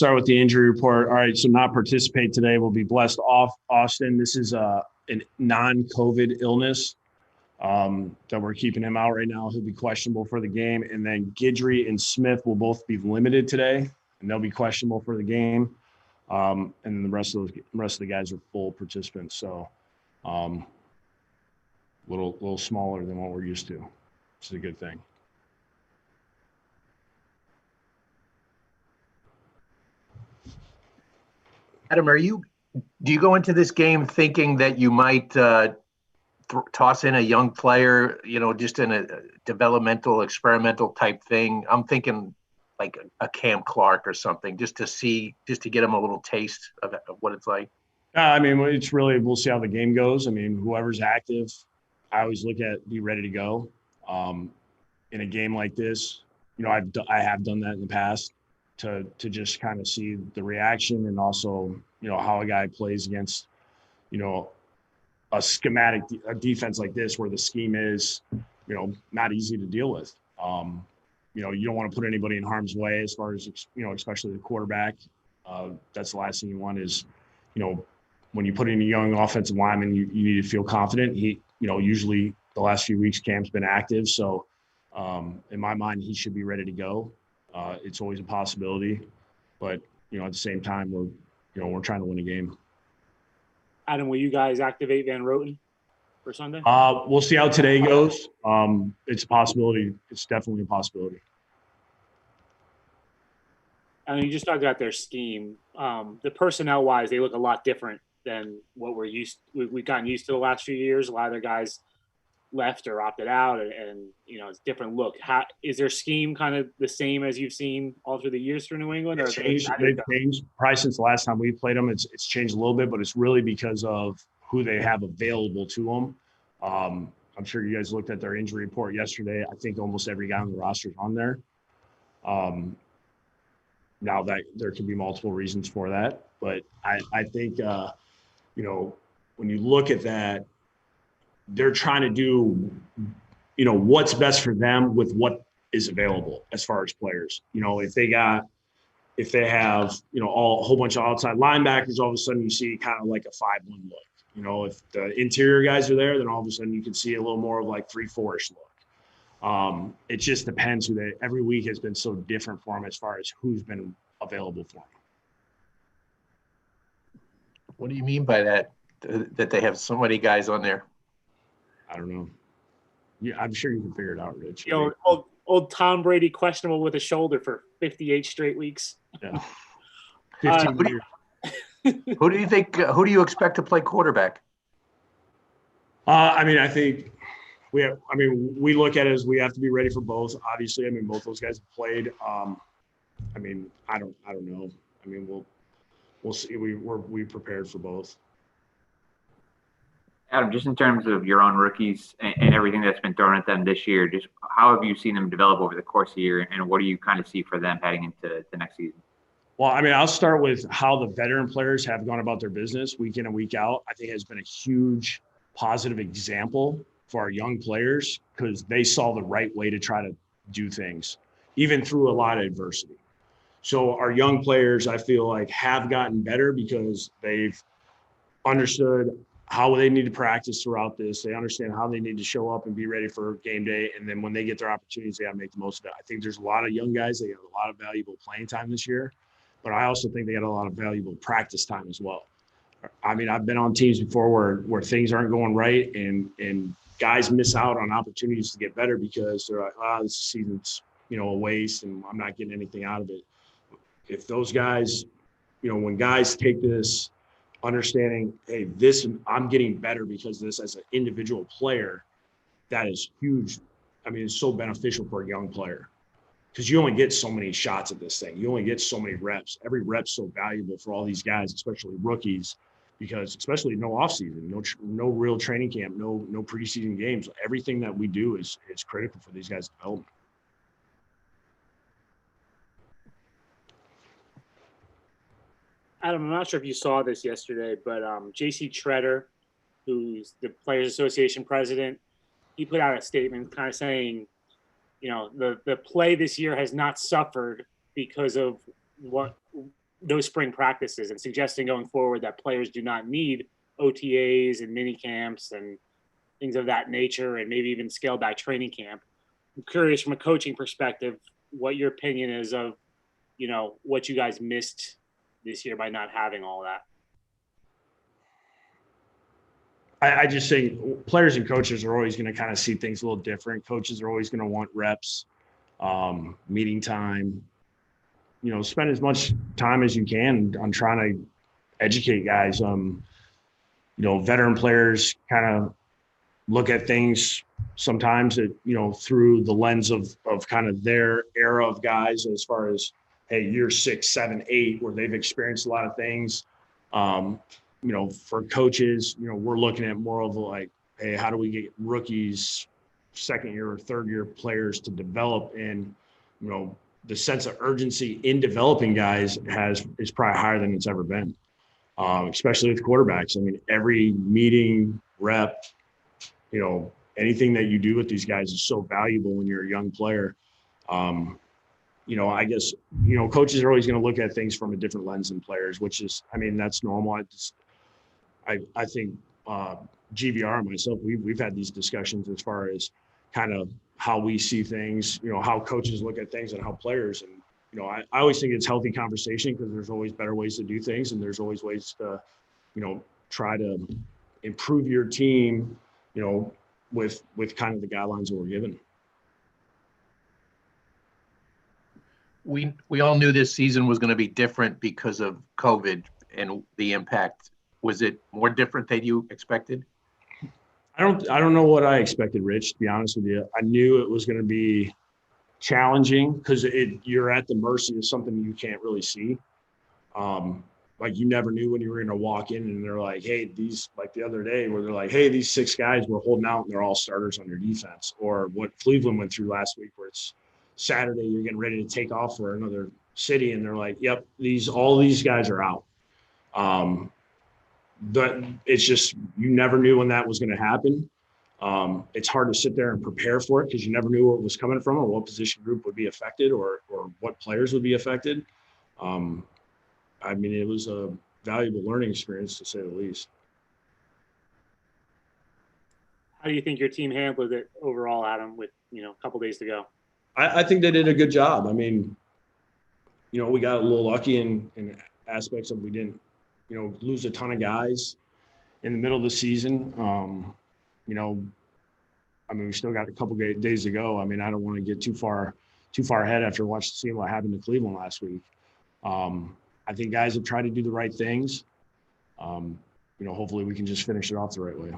start with the injury report. All right, so not participate today will be blessed off Austin. This is a non-COVID illness that we're keeping him out right now. He'll be questionable for the game. And then Guidry and Smith will both be limited today, and they'll be questionable for the game. And then the rest of the guys are full participants. So little smaller than what we're used to. It's a good thing. Adam, do you go into this game thinking that you might toss in a young player, just in a developmental, experimental type thing? I'm thinking like a Cam Clark or something, just to get him a little taste of what it's like. I mean, we'll see how the game goes. I mean, whoever's active, I always look at be ready to go. In a game like this, I have done that in the past to just kind of see the reaction and also, how a guy plays against, a schematic defense like this where the scheme is, not easy to deal with. You don't want to put anybody in harm's way as far as, especially the quarterback. That's the last thing you want is, when you put in a young offensive lineman, you need to feel confident. Usually the last few weeks Cam's been active. So in my mind, he should be ready to go. It's always a possibility, but at the same time, we're trying to win a game. Adam, will you guys activate Van Roten for Sunday? We'll see how today goes. It's a possibility. It's definitely a possibility. I mean, you just talked about their scheme. The personnel-wise, they look a lot different than what we've gotten used to the last few years. A lot of their guys left or opted out, and it's a different look. Is their scheme kind of the same as you've seen all through the years for New England? Or they've changed probably since the last time we played them. It's changed a little bit, but it's really because of who they have available to them. I'm sure you guys looked at their injury report yesterday. I think almost every guy on the roster is on there. Now that there could be multiple reasons for that, but I think when you look at that, they're trying to do, what's best for them with what is available as far as players. If they have, a whole bunch of outside linebackers, all of a sudden you see kind of like a 5-1 look. If the interior guys are there, then all of a sudden you can see a little more of like 3-4-ish look. It just depends every week has been so different for them as far as who's been available for them. What do you mean by that they have so many guys on there? I don't know. Yeah, I'm sure you can figure it out, Rich. Old Tom Brady questionable with a shoulder for 58 straight weeks. Yeah. 15 years. Who do you expect to play quarterback? I think we look at it as we have to be ready for both. Obviously, both those guys have played. I don't know. We'll see. We prepared for both. Adam, just in terms of your own rookies and everything that's been thrown at them this year, just how have you seen them develop over the course of the year, and what do you kind of see for them heading into the next season? Well, I'll start with how the veteran players have gone about their business week in and week out. I think has been a huge positive example for our young players because they saw the right way to try to do things, even through a lot of adversity. So our young players, I feel like, have gotten better because they've understood how they need to practice throughout this. They understand how they need to show up and be ready for game day. And then when they get their opportunities, they got to make the most of it. I think there's a lot of young guys. They got a lot of valuable playing time this year, but I also think they got a lot of valuable practice time as well. I've been on teams before where things aren't going right and guys miss out on opportunities to get better because they're like, this season's, a waste and I'm not getting anything out of it. If those guys, when guys take this understanding, hey, I'm getting better because of this as an individual player, that is huge. It's so beneficial for a young player because you only get so many shots at this thing. You only get so many reps. Every rep's so valuable for all these guys, especially rookies, because especially no offseason, no real training camp, no preseason games. Everything that we do is critical for these guys' development. Adam, I'm not sure if you saw this yesterday, but J.C. Treader, who's the Players Association president, he put out a statement kind of saying, the play this year has not suffered because of what those spring practices and suggesting going forward that players do not need OTAs and mini camps and things of that nature, and maybe even scale back training camp. I'm curious from a coaching perspective, what your opinion is of, what you guys missed this year by not having all that. I just think players and coaches are always going to kind of see things a little different. Coaches are always going to want reps, meeting time, spend as much time as you can on trying to educate guys. Veteran players kind of look at things sometimes that, through the lens of kind of their era of guys, as far as, hey, year 6, 7, 8, where they've experienced a lot of things. For coaches, we're looking at more of like, hey, how do we get rookies, second year or third year players to develop? And, the sense of urgency in developing guys is probably higher than it's ever been, especially with quarterbacks. I mean, every meeting, rep, anything that you do with these guys is so valuable when you're a young player. I guess, coaches are always going to look at things from a different lens than players, which is, that's normal. I think GVR and myself, we've had these discussions as far as kind of how we see things, how coaches look at things and how players. And, I always think it's healthy conversation, because there's always better ways to do things. And there's always ways to, try to improve your team, with kind of the guidelines that we're given. We all knew this season was going to be different because of COVID and the impact. Was it more different than you expected? I don't know what I expected, Rich, to be honest with you. I knew it was going to be challenging, because you're at the mercy of something you can't really see. Like, you never knew when you were going to walk in and they're like, hey, like the other day where they're like, hey, these 6 guys we're holding out and they're all starters on your defense. Or what Cleveland went through last week, where it's Saturday, you're getting ready to take off for another city, and they're like, yep, all these guys are out. But it's just, you never knew when that was going to happen. It's hard to sit there and prepare for it, because you never knew where it was coming from, or what position group would be affected, or what players would be affected. It was a valuable learning experience, to say the least. How do you think your team handled it overall, Adam, with, a couple days to go? I think they did a good job. We got a little lucky in aspects of, we didn't, lose a ton of guys in the middle of the season. We still got a couple days to go. I don't want to get too far ahead after seeing what happened to Cleveland last week. I think guys have tried to do the right things. Hopefully we can just finish it off the right way.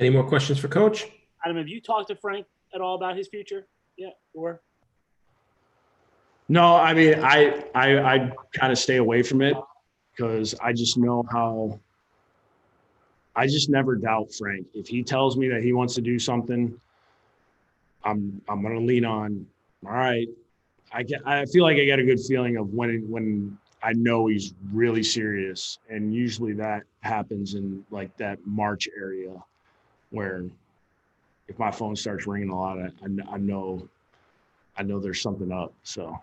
Any more questions for Coach? Adam, have you talked to Frank at all about his future yet? Or? No, I kind of stay away from it, because I just know I just never doubt Frank. If he tells me that he wants to do something, I'm going to lean on, all right. I feel like I get a good feeling of when I know he's really serious. And usually that happens in like that March area, where if my phone starts ringing a lot, I know there's something up. So